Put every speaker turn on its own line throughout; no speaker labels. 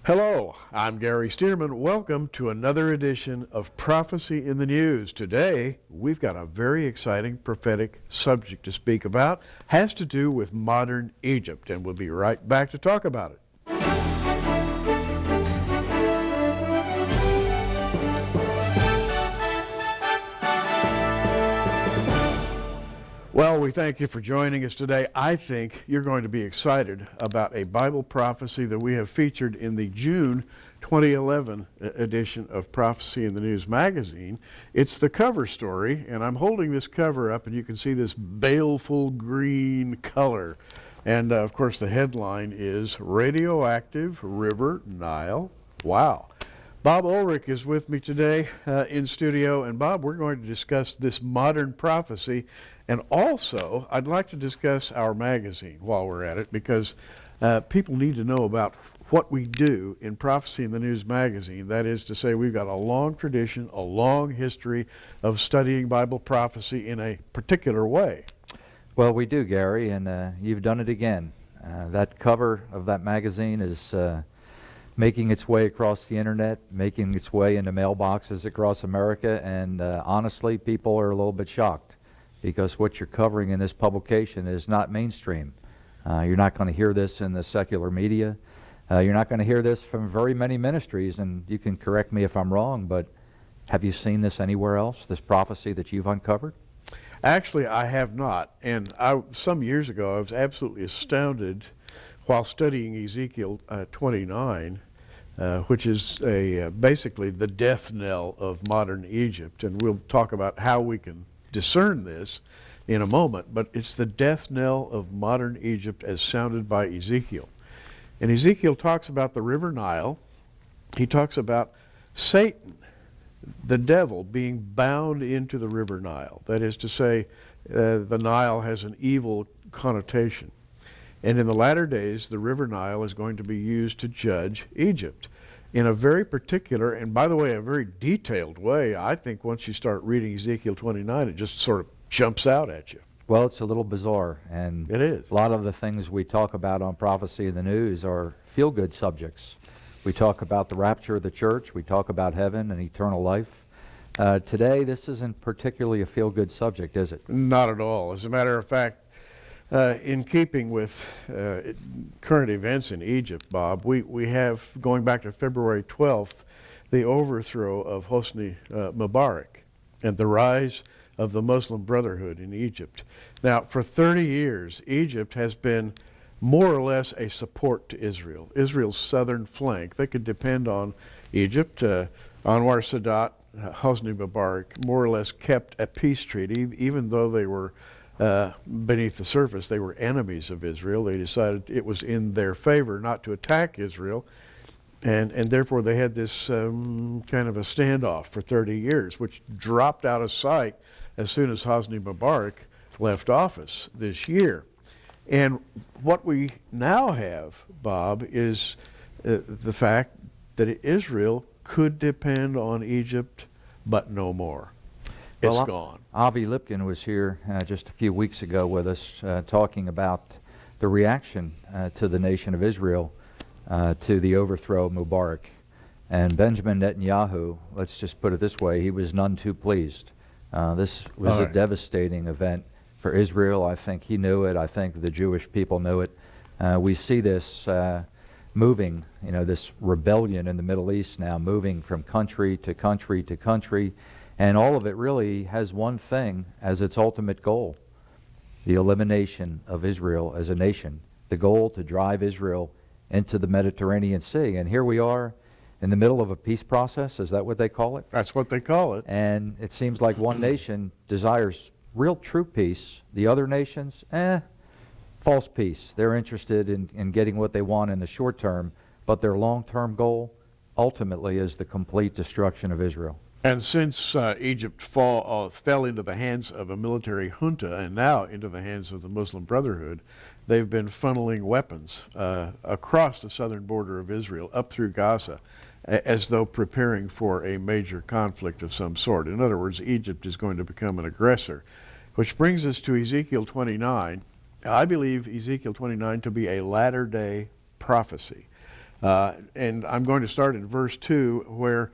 Hello, I'm Gary Stearman. Welcome to another edition of Prophecy in the News. Today, we've got a very exciting prophetic subject to speak about. Has to do with modern Egypt, and we'll be right back to talk about it. Well, we thank you for joining us today. I think you're going to be excited about a Bible prophecy that we have featured in the June 2011 edition of Prophecy in the News magazine. It's the cover story, and I'm holding this cover up, and you can see this baleful green color. And, of course, the headline is Radioactive River Nile. Wow. Bob Ulrich is with me today in studio. And, Bob, we're going to discuss this modern prophecy. And also, I'd like to discuss our magazine while we're at it, because people need to know about what we do in Prophecy in the News magazine. That is to say, we've got a long tradition, a long history of studying Bible prophecy in a particular way.
Well, we do, Gary, and you've done it again. That cover of that magazine is making its way across the internet, making its way into mailboxes across America, and honestly, people are a little bit shocked, because what you're covering in this publication is not mainstream. You're not going to hear this in the secular media. You're not going to hear this from very many ministries, and you can correct me if I'm wrong, but have you seen this anywhere else, this prophecy that you've uncovered?
Actually, I have not. And some years ago, I was absolutely astounded while studying Ezekiel 29, which is basically the death knell of modern Egypt. And we'll talk about how we can discern this in a moment, but it's the death knell of modern Egypt as sounded by Ezekiel. And Ezekiel talks about the river Nile. He talks about Satan, the devil, being bound into the river Nile. That is to say, the Nile has an evil connotation. And in the latter days, the river Nile is going to be used to judge Egypt in a very particular, and by the way, a very detailed way. I think once you start reading Ezekiel 29, it just sort of jumps out at you.
Well, it's a little bizarre, and
it is.
A lot of the things we talk about on Prophecy in the News are feel-good subjects. We talk about the rapture of the church, we talk about heaven and eternal life. Today, this isn't particularly a feel-good subject, is it?
Not at all. As a matter of fact, in keeping with current events in Egypt, Bob, we have, going back to February 12th, the overthrow of Hosni Mubarak and the rise of the Muslim Brotherhood in Egypt. Now, for 30 years, Egypt has been more or less a support to Israel, Israel's southern flank. They could depend on Egypt. Anwar Sadat, Hosni Mubarak, more or less kept a peace treaty, even though they were beneath the surface, they were enemies of Israel. They decided it was in their favor not to attack Israel, and therefore they had this kind of a standoff for 30 years, which dropped out of sight as soon as Hosni Mubarak left office this year. And what we now have, Bob, is the fact that Israel could depend on Egypt, but no more. It's gone.
Avi Lipkin was here just a few weeks ago with us talking about the reaction to the nation of Israel to the overthrow of Mubarak. And Benjamin Netanyahu, let's just put it this way, he was none too pleased. This was a devastating event for Israel. I think he knew it. I think the Jewish people knew it. We see this moving, this rebellion in the Middle East now, moving from country to country to country. And all of it really has one thing as its ultimate goal: the elimination of Israel as a nation. The goal to drive Israel into the Mediterranean Sea. And here we are in the middle of a peace process. Is that what they call it?
That's what they call it.
And it seems like one nation desires real true peace. The other nations, false peace. They're interested in getting what they want in the short term, but their long-term goal ultimately is the complete destruction of Israel.
And since Egypt fell into the hands of a military junta and now into the hands of the Muslim Brotherhood, they've been funneling weapons across the southern border of Israel up through Gaza, as though preparing for a major conflict of some sort. In other words, Egypt is going to become an aggressor. Which brings us to Ezekiel 29. I believe Ezekiel 29 to be a latter-day prophecy. And I'm going to start in verse 2 where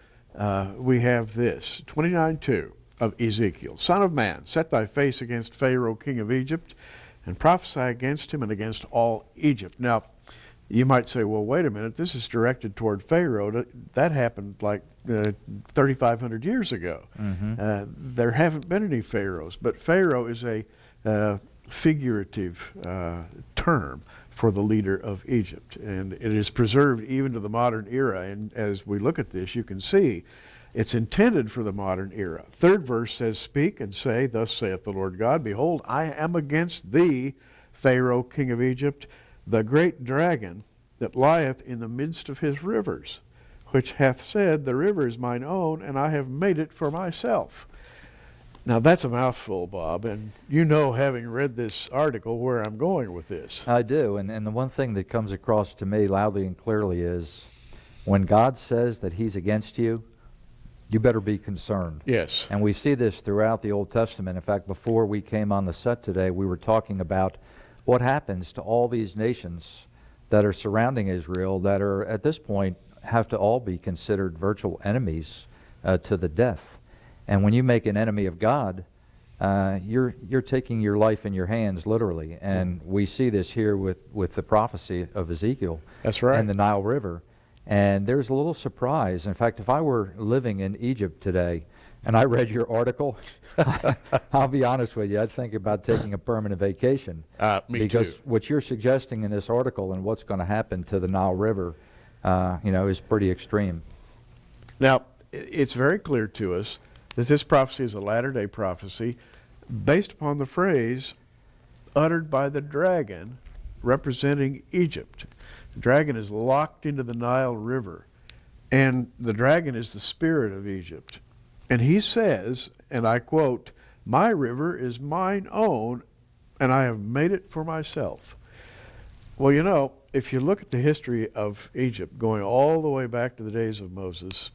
we have this, 29:2 of Ezekiel. Son of man, set thy face against Pharaoh, king of Egypt, and prophesy against him and against all Egypt. Now, you might say, well, wait a minute, this is directed toward Pharaoh. That happened like 3,500 years ago. There haven't been any pharaohs, but Pharaoh is a figurative term for the leader of Egypt, and it is preserved even to the modern era. And as we look at this, you can see it's intended for the modern era. Third verse says, speak and say, thus saith the Lord God, behold, I am against thee, Pharaoh, king of Egypt, the great dragon that lieth in the midst of his rivers, which hath said, the river is mine own, and I have made it for myself. Now that's a mouthful, Bob, and you know, having read this article, where I'm going with this.
I do, and the one thing that comes across to me loudly and clearly is when God says that he's against you, you better be concerned.
Yes.
And we see this throughout the Old Testament. In fact, before we came on the set today, we were talking about what happens to all these nations that are surrounding Israel that are, at this point, have to all be considered virtual enemies to the death. And when you make an enemy of God, you're taking your life in your hands, literally. And we see this here with the prophecy of Ezekiel.
That's right.
And the Nile River. And there's a little surprise. In fact, if I were living in Egypt today and I read your article, I'll be honest with you, I'd think about taking a permanent vacation.
Me
because
too.
what you're suggesting in this article and what's going to happen to the Nile River, is pretty extreme.
Now, it's very clear to us that this prophecy is a latter-day prophecy based upon the phrase uttered by the dragon representing Egypt. The dragon is locked into the Nile River, and the dragon is the spirit of Egypt. And he says, and I quote, my river is mine own, and I have made it for myself. Well, you know, if you look at the history of Egypt, going all the way back to the days of Moses,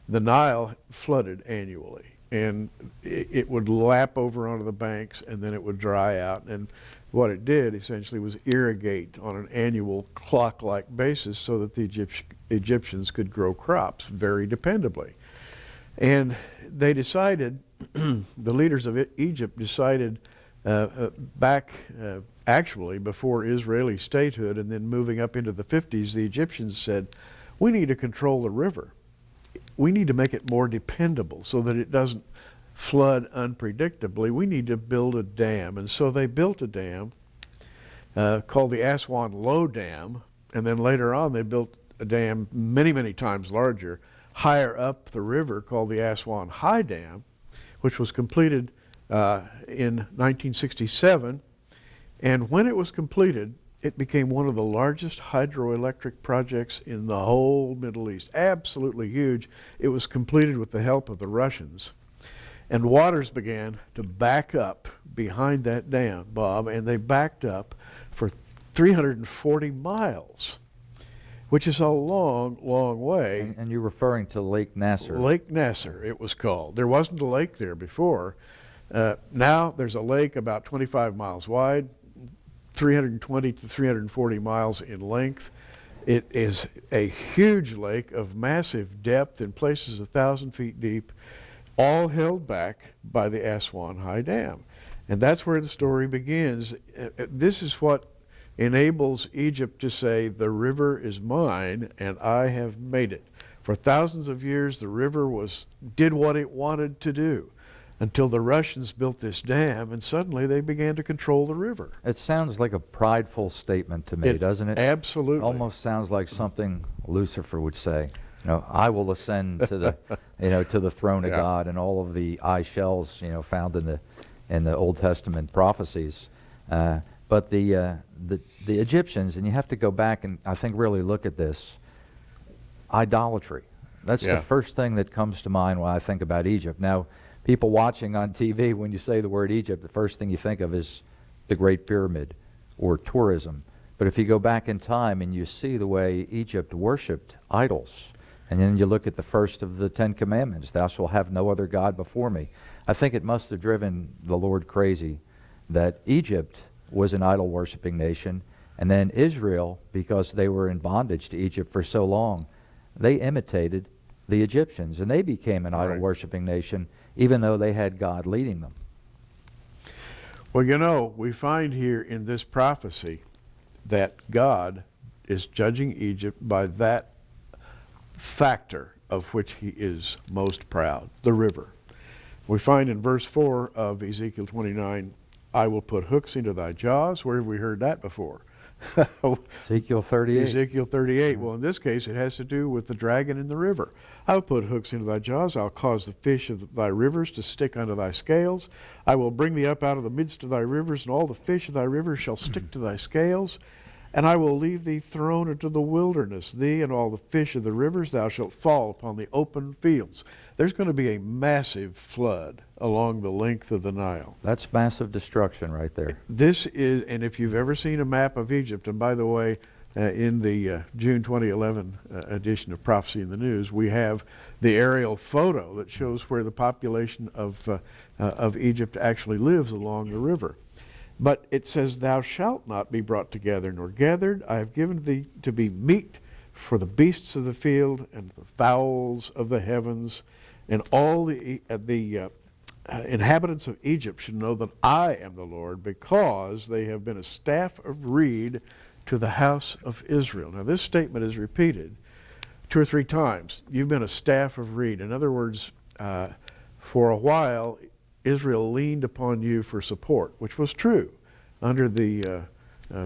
the Nile flooded annually, and it would lap over onto the banks, and then it would dry out. And what it did essentially was irrigate on an annual clock-like basis so that the Egyptians could grow crops very dependably. And they decided, the leaders of Egypt decided back actually before Israeli statehood and then moving up into the 50s, the Egyptians said, we need to control the river. We need to make it more dependable so that it doesn't flood unpredictably. We need to build a dam. And so they built a dam called the Aswan Low Dam, and then later on they built a dam many, many times larger higher up the river called the Aswan High Dam, which was completed in 1967. And when it was completed, it became one of the largest hydroelectric projects in the whole Middle East. Absolutely huge. It was completed with the help of the Russians. And waters began to back up behind that dam, Bob, and they backed up for 340 miles, which is a long, long way.
And you're referring to Lake Nasser.
Lake Nasser, it was called. There wasn't a lake there before. Now there's a lake about 25 miles wide, 320 to 340 miles in length. It is a huge lake of massive depth, in places 1,000 feet deep, all held back by the Aswan High Dam. And that's where the story begins. This is what enables Egypt to say, the river is mine and I have made it. For thousands of years, the river did what it wanted to do until the Russians built this dam, and suddenly they began to control the river.
It sounds like a prideful statement to me, doesn't it?
Absolutely.
Almost sounds like something Lucifer would say. I will ascend to the, to the throne of God, and all of the eye shells, found in the Old Testament prophecies. But the Egyptians, and you have to go back and I think really look at this, idolatry. That's the first thing that comes to mind when I think about Egypt. Now, people watching on TV, when you say the word Egypt, the first thing you think of is the Great Pyramid or tourism. But if you go back in time and you see the way Egypt worshipped idols, and then you look at the first of the 10 Commandments, thou shalt have no other God before me. I think it must have driven the Lord crazy that Egypt was an idol-worshiping nation, And then Israel, because they were in bondage to Egypt for so long, they imitated the Egyptians, and they became an idol-worshiping nation, even though they had God leading them.
Well, you know, we find here in this prophecy that God is judging Egypt by that factor of which he is most proud, the river. We find in verse 4 of Ezekiel 29, I will put hooks into thy jaws. Where have we heard that before?
Ezekiel 38.
Ezekiel 38. Well, in this case, it has to do with the dragon in the river. I will put hooks into thy jaws. I'll cause the fish of thy rivers to stick unto thy scales. I will bring thee up out of the midst of thy rivers, and all the fish of thy rivers shall stick to thy scales. And I will leave thee thrown into the wilderness, thee and all the fish of the rivers. Thou shalt fall upon the open fields. There's going to be a massive flood along the length of the Nile.
That's massive destruction right there.
This is, and if you've ever seen a map of Egypt, and by the way, in the June 2011 edition of Prophecy in the News, we have the aerial photo that shows where the population of Egypt actually lives along the river. But it says, thou shalt not be brought together nor gathered. I have given thee to be meat for the beasts of the field and the fowls of the heavens, and all the inhabitants of Egypt should know that I am the Lord, because they have been a staff of reed to the house of Israel. Now this statement is repeated 2 or 3 times. You've been a staff of reed. In other words, for a while, Israel leaned upon you for support, which was true under the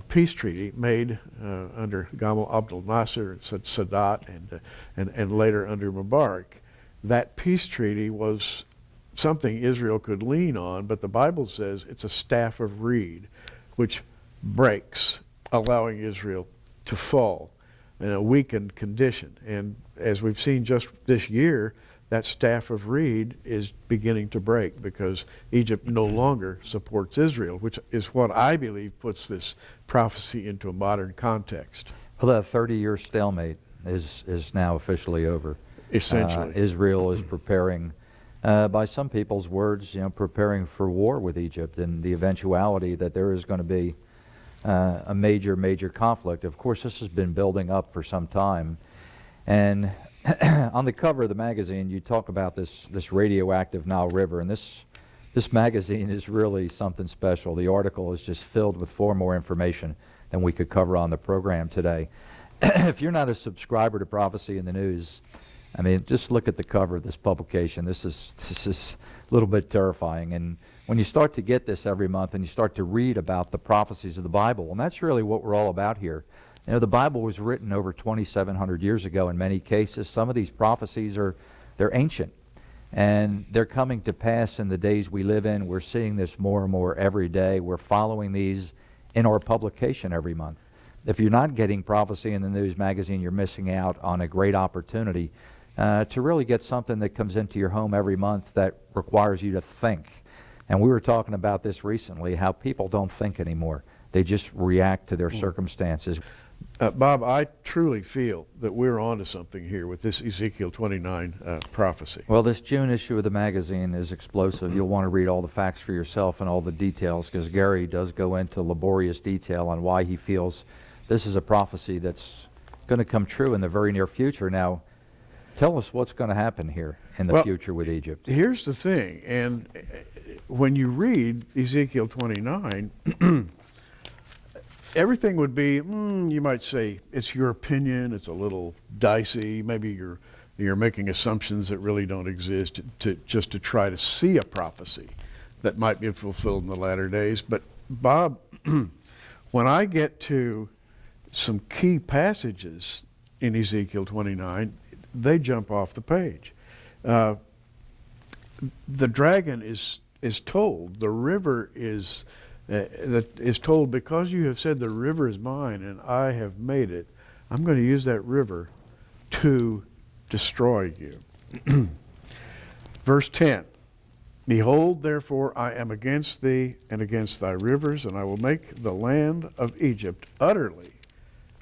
peace treaty made under Gamal Abdel Nasser, Sadat, and later under Mubarak. That peace treaty was something Israel could lean on, but the Bible says it's a staff of reed, which breaks, allowing Israel to fall in a weakened condition. And as we've seen just this year, that staff of reed is beginning to break because Egypt no longer supports Israel, which is what I believe puts this prophecy into a modern context.
Well, that 30-year stalemate is now officially over.
Essentially.
Israel is preparing, by some people's words, preparing for war with Egypt, and the eventuality that there is going to be a major conflict. Of course, this has been building up for some time. And on the cover of the magazine, you talk about this radioactive Nile River, and this magazine is really something special. The article is just filled with far more information than we could cover on the program today. If you're not a subscriber to Prophecy in the News, I mean, just look at the cover of this publication. This is a little bit terrifying. And when you start to get this every month and you start to read about the prophecies of the Bible, and that's really what we're all about here. The Bible was written over 2,700 years ago in many cases. Some of these prophecies they're ancient, and they're coming to pass in the days we live in. We're seeing this more and more every day. We're following these in our publication every month. If you're not getting Prophecy in the News magazine, you're missing out on a great opportunity to really get something that comes into your home every month that requires you to think. And we were talking about this recently, how people don't think anymore. They just react to their circumstances.
Bob, I truly feel that we're onto something here with this Ezekiel 29 prophecy.
Well, this June issue of the magazine is explosive. You'll want to read all the facts for yourself and all the details, because Gary does go into laborious detail on why he feels this is a prophecy that's going to come true in the very near future. Now, tell us what's going to happen here in the future with Egypt.
Here's the thing, and when you read Ezekiel 29, everything would be, you might say, it's your opinion, it's a little dicey, maybe you're making assumptions that really don't exist just to try to see a prophecy that might be fulfilled in the latter days. But Bob, when I get to some key passages in Ezekiel 29, they jump off the page. The dragon is told, the river is told, because you have said the river is mine and I have made it, I'm going to use that river to destroy you. Verse 10, behold, therefore, I am against thee and against thy rivers, and I will make the land of Egypt utterly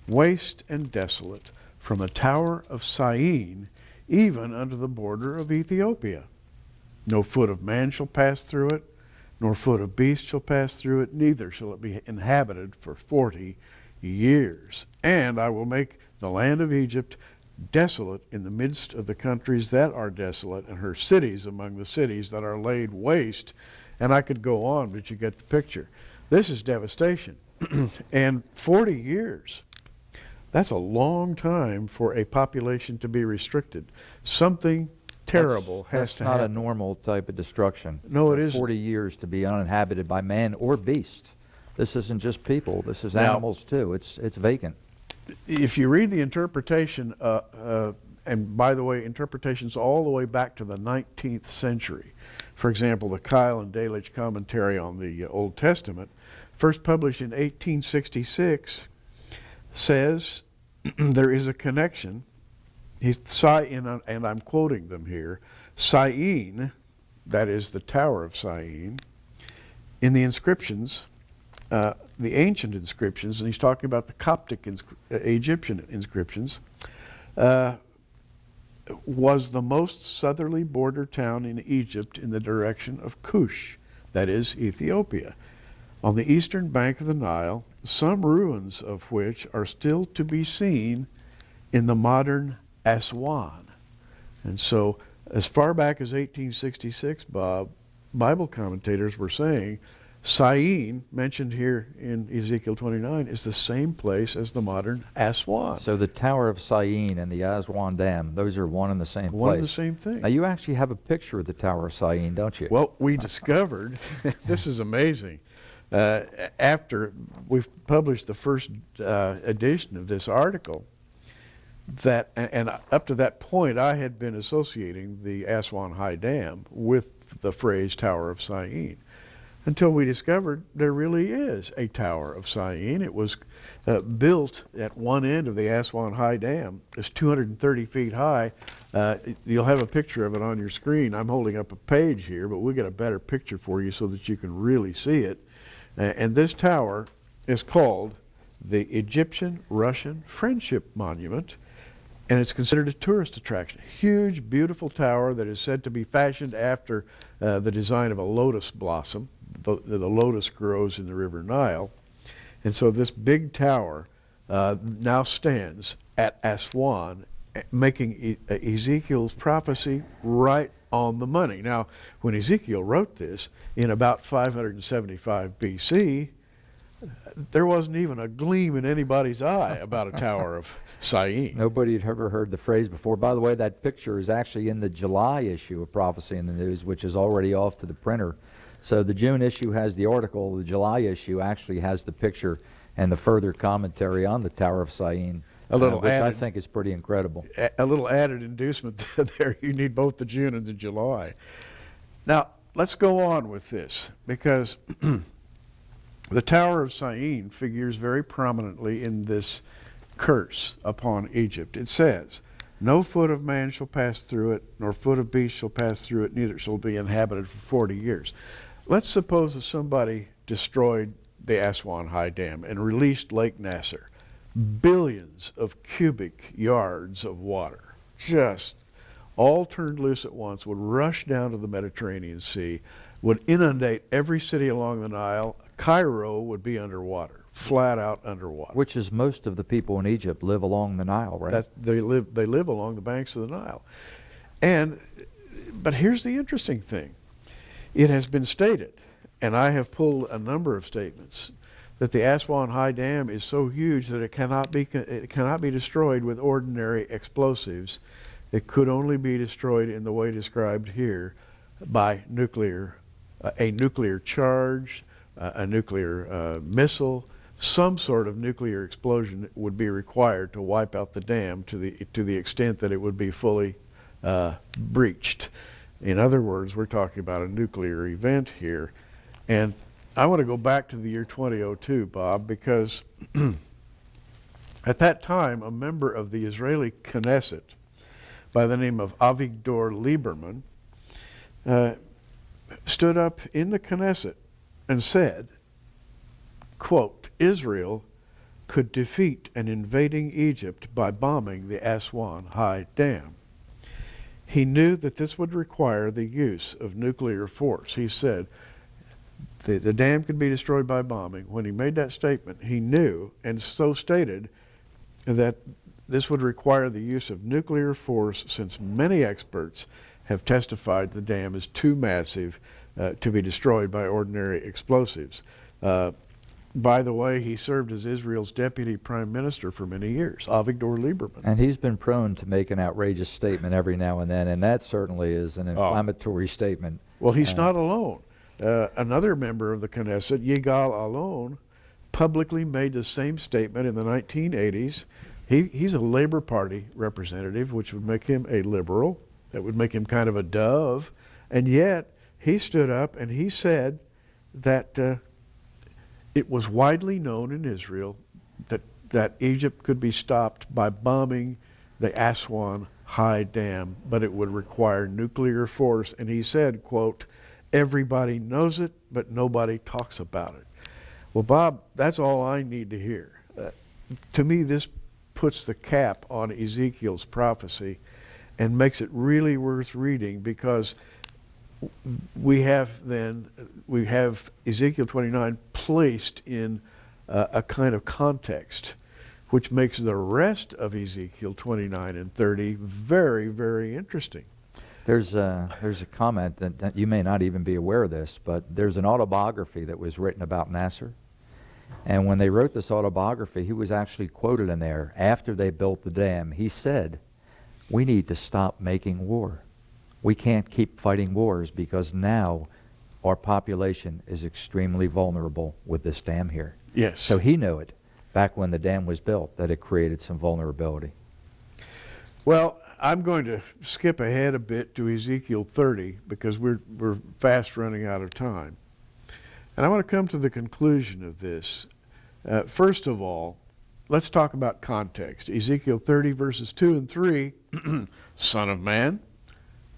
waste and desolate, from the Tower of Syene even unto the border of Ethiopia. No foot of man shall pass through it, nor foot of beast shall pass through it, neither shall it be inhabited for 40 years. And I will make the land of Egypt desolate in the midst of the countries that are desolate, and her cities among the cities that are laid waste. And I could go on, but you get the picture. This is devastation. And 40 years, that's a long time for a population to be restricted. Something terrible has to happen.
That's not a normal type of destruction.
No, it isn't.
40 years to be uninhabited by man or beast. This isn't just people. This is animals too. It's vacant.
If you read the interpretation, and by the way, interpretations all the way back to the 19th century. For example, the Kyle and Delitzsch commentary on the Old Testament, first published in 1866, says there is a connection. And I'm quoting them here, Syene, that is the Tower of Syene, in the inscriptions, the ancient inscriptions, and he's talking about the Coptic Egyptian inscriptions, was the most southerly border town in Egypt in the direction of Cush, that is Ethiopia, on the eastern bank of the Nile, some ruins of which are still to be seen in the modern Aswan. And so as far back as 1866, Bob, Bible commentators were saying Syene, mentioned here in Ezekiel 29, is the same place as the modern Aswan.
So the Tower of Syene and the Aswan Dam, those are one and the same place.
One and the same thing.
Now you actually have a picture of the Tower of Syene, don't you?
Well, we discovered, this is amazing, after we've published the first edition of this article, that, and up to that point I had been associating the Aswan High Dam with the phrase Tower of Syene, until we discovered there really is a Tower of Syene. It was built at one end of the Aswan High Dam. It's 230 feet high. You'll have a picture of it on your screen. I'm holding up a page here, but we'll get a better picture for you so that you can really see it. And this tower is called the Egyptian-Russian Friendship Monument, and it's considered a tourist attraction. Huge, beautiful tower that is said to be fashioned after the design of a lotus blossom. The lotus grows in the River Nile. And so this big tower now stands at Aswan, making Ezekiel's prophecy right on the money. Now, when Ezekiel wrote this in about 575 BC, there wasn't even a gleam in anybody's eye about a Tower of Syene.
Nobody had ever heard the phrase before. By the way, that picture is actually in the July issue of Prophecy in the News, which is already off to the printer. So the June issue has the article. The July issue actually has the picture and the further commentary on the Tower of Syene, which I think is pretty incredible.
A little added inducement there. You need both the June and the July. Now, let's go on with this, because the Tower of Syene figures very prominently in this curse upon Egypt. It says, "No foot of man shall pass through it, nor foot of beast shall pass through it, neither shall be inhabited for 40 years. Let's suppose that somebody destroyed the Aswan High Dam and released Lake Nasser. Billions of cubic yards of water, just all turned loose at once, would rush down to the Mediterranean Sea, would inundate every city along the Nile. Cairo would be underwater, flat out underwater.
Which is most of the people in Egypt live along the Nile, right?
They live along the banks of the Nile. But here's the interesting thing. It has been stated, and I have pulled a number of statements, that the Aswan High Dam is so huge that it cannot be destroyed with ordinary explosives. It could only be destroyed in the way described here by a nuclear charge, a nuclear missile. Some sort of nuclear explosion would be required to wipe out the dam to the extent that it would be fully breached. In other words, we're talking about a nuclear event here. And I want to go back to the year 2002, Bob, because at that time, a member of the Israeli Knesset by the name of Avigdor Lieberman stood up in the Knesset and said, quote, "Israel could defeat an invading Egypt by bombing the Aswan High Dam." He knew that this would require the use of nuclear force. He said, the dam could be destroyed by bombing. When he made that statement, he knew, and so stated, that this would require the use of nuclear force, since many experts have testified the dam is too massive to be destroyed by ordinary explosives. By the way, he served as Israel's deputy prime minister for many years, Avigdor Lieberman.
And he's been prone to make an outrageous statement every now and then, and that certainly is an inflammatory statement.
Well, he's not alone. Another member of the Knesset, Yigal Allon, publicly made the same statement in the 1980s. He's a Labor Party representative, which would make him a liberal. That would make him kind of a dove. And yet, he stood up and he said that it was widely known in Israel that Egypt could be stopped by bombing the Aswan High Dam, but it would require nuclear force. And he said, quote, "Everybody knows it, but nobody talks about it." Well, Bob, that's all I need to hear. To me, this puts the cap on Ezekiel's prophecy and makes it really worth reading, because we have Ezekiel 29 placed in a kind of context, which makes the rest of Ezekiel 29 and 30 very, very interesting.
There's a comment that you may not even be aware of this, but there's an autobiography that was written about Nasser. And when they wrote this autobiography, he was actually quoted in there. After they built the dam, he said, "We need to stop making war. We can't keep fighting wars because now our population is extremely vulnerable with this dam here."
Yes.
So he knew it back when the dam was built, that it created some vulnerability.
Well, I'm going to skip ahead a bit to Ezekiel 30 because we're fast running out of time. And I want to come to the conclusion of this. First of all, let's talk about context. Ezekiel 30 verses 2 and 3, "Son of man,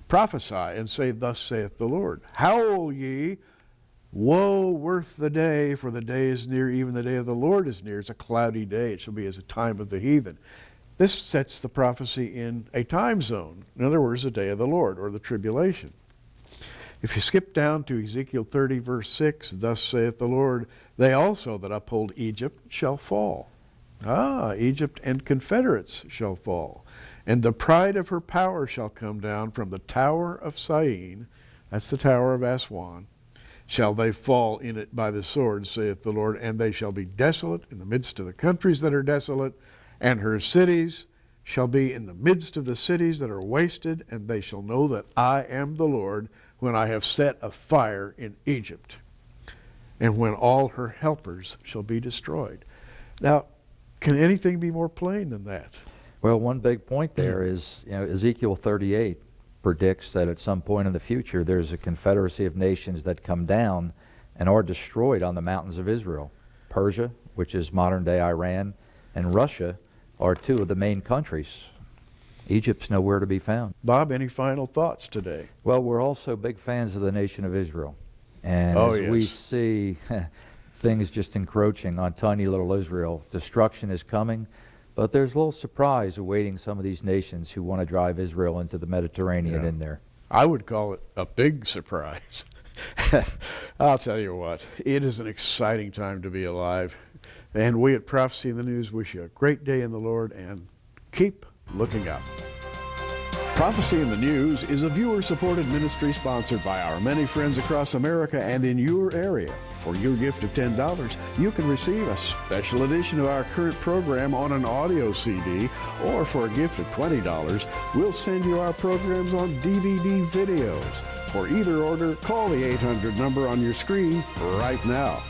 prophesy and say, Thus saith the Lord, Howl ye, woe worth the day, for the day is near, even the day of the Lord is near. It's a cloudy day, it shall be as a time of the heathen." This sets the prophecy in a time zone. In other words, the day of the Lord, or the tribulation. If you skip down to Ezekiel 30 verse 6, "Thus saith the Lord, they also that uphold Egypt shall fall." Egypt and confederates shall fall. "And the pride of her power shall come down from the Tower of Syene," that's the Tower of Aswan, "shall they fall in it by the sword, saith the Lord, and they shall be desolate in the midst of the countries that are desolate, and her cities shall be in the midst of the cities that are wasted, and they shall know that I am the Lord, when I have set a fire in Egypt, and when all her helpers shall be destroyed." Now, can anything be more plain than that?
Well, one big point there is, Ezekiel 38 predicts that at some point in the future there's a confederacy of nations that come down and are destroyed on the mountains of Israel. Persia, which is modern-day Iran, and Russia are two of the main countries. Egypt's nowhere to be found.
Bob, any final thoughts today?
Well, we're also big fans of the nation of Israel. And
yes.
We see things just encroaching on tiny little Israel, destruction is coming, but there's a little surprise awaiting some of these nations who want to drive Israel into the Mediterranean in there.
I would call it a big surprise. I'll tell you what, it is an exciting time to be alive. And we at Prophecy in the News wish you a great day in the Lord, and keep looking up.
Prophecy in the News is a viewer-supported ministry sponsored by our many friends across America and in your area. For your gift of $10, you can receive a special edition of our current program on an audio CD, or for a gift of $20, we'll send you our programs on DVD videos. For either order, call the 800 number on your screen right now.